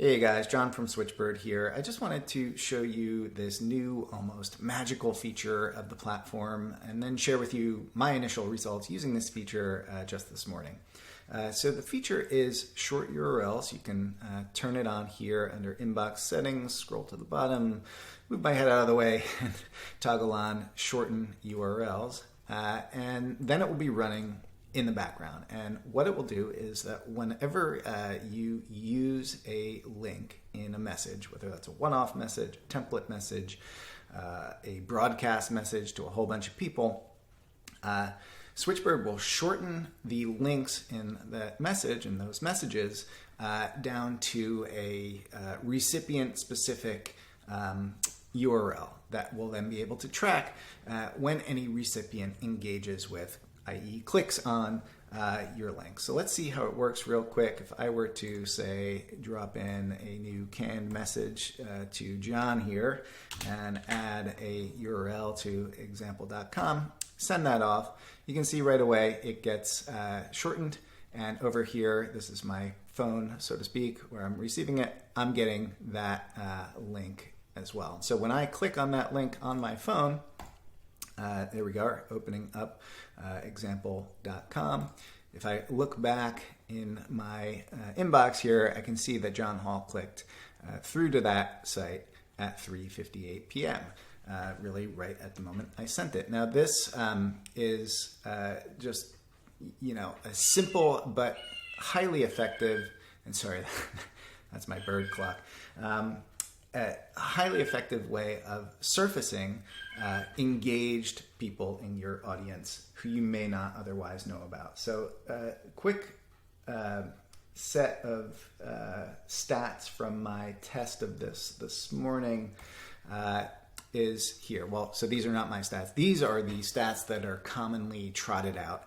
Hey guys, John from Switchbird here. I just wanted to show you this new, almost magical feature of the platform and then share with you my initial results using this feature just this morning. So the feature is short URLs. You can turn it on here under Inbox Settings, scroll to the bottom, move my head out of the way, and toggle on Shorten URLs. And then it will be running in the background. And what it will do is that whenever you use a link in a message, whether that's a one-off message, a template message, a broadcast message to a whole bunch of people, Switchbird will shorten the links in that message and those messages down to a recipient-specific URL that will then be able to track when any recipient engages with, i.e. clicks on your link. So let's see how it works real quick. If I were to say drop in a new canned message to John here and add a URL to example.com, send that off, you can see right away it gets shortened, and over here, this is my phone, so to speak, where I'm receiving it, I'm getting that link as well. So when I click on that link on my phone, there we go, opening up example.com. If I look back in my inbox here, I can see that John Hall clicked through to that site at 3:58 p.m., really right at the moment I sent it. Now this is just, a simple but highly effective, and sorry, that's my bird clock, a highly effective way of surfacing engaged people in your audience who you may not otherwise know about. So quick set of stats from my test of this morning is here. Well, so these are not my stats. These are the stats that are commonly trotted out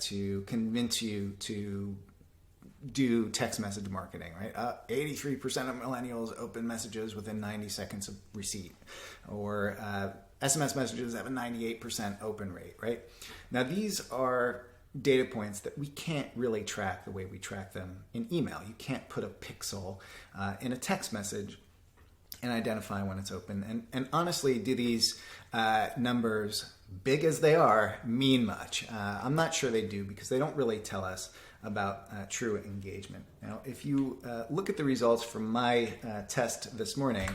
to convince you to do text message marketing, right? 83% of millennials open messages within 90 seconds of receipt, or SMS messages have a 98% open rate, right? Now these are data points that we can't really track the way we track them in email. You can't put a pixel in a text message and identify when it's open. And honestly, do these numbers, big as they are, mean much? I'm not sure they do, because they don't really tell us about true engagement. Now, if you look at the results from my test this morning,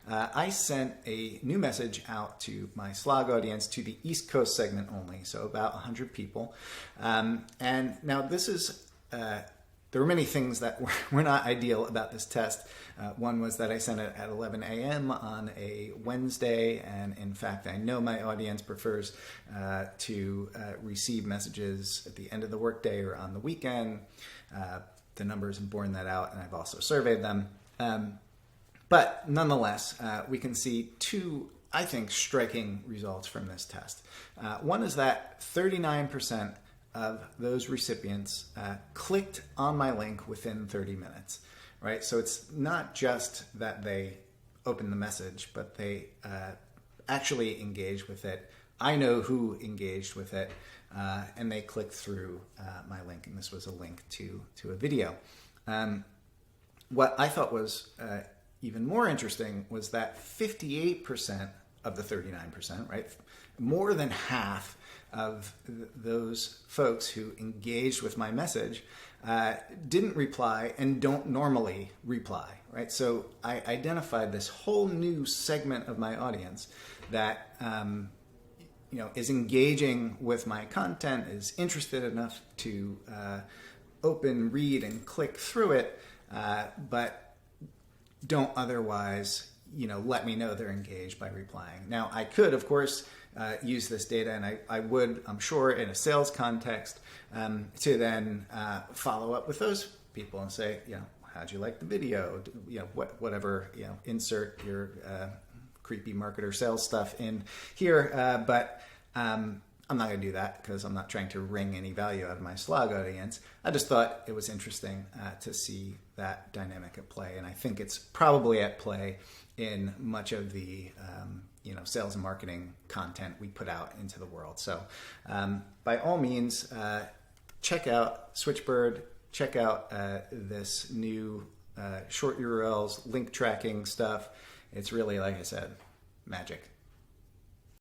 I sent a new message out to my Slog audience, to the East Coast segment only, so about 100 people. And now this is, there were many things that were not ideal about this test. One was that I sent it at 11 a.m. on a Wednesday, and in fact, I know my audience prefers to receive messages at the end of the workday or on the weekend. The numbers have borne that out, and I've also surveyed them. But nonetheless, we can see two, I think, striking results from this test. One is that 39% of those recipients clicked on my link within 30 minutes, right? So it's not just that they opened the message, but they actually engaged with it. I know who engaged with it, and they clicked through my link, and this was a link to a video. What I thought was even more interesting was that 58% of the 39%, right? More than half of those folks who engaged with my message didn't reply and don't normally reply, right? So I identified this whole new segment of my audience that is engaging with my content, is interested enough to open, read, and click through it, but don't otherwise let me know they're engaged by replying. Now, I could, of course, use this data, and I would, I'm sure, in a sales context, to then follow up with those people and say, how'd you like the video? Whatever, insert your creepy marketer sales stuff in here. But I'm not going to do that, because I'm not trying to wring any value out of my Slog audience. I just thought it was interesting to see that dynamic at play, and I think it's probably at play in much of the sales and marketing content we put out into the world. So by all means, check out Switchbird, check out this new short URLs, link tracking stuff. It's really, like I said, magic.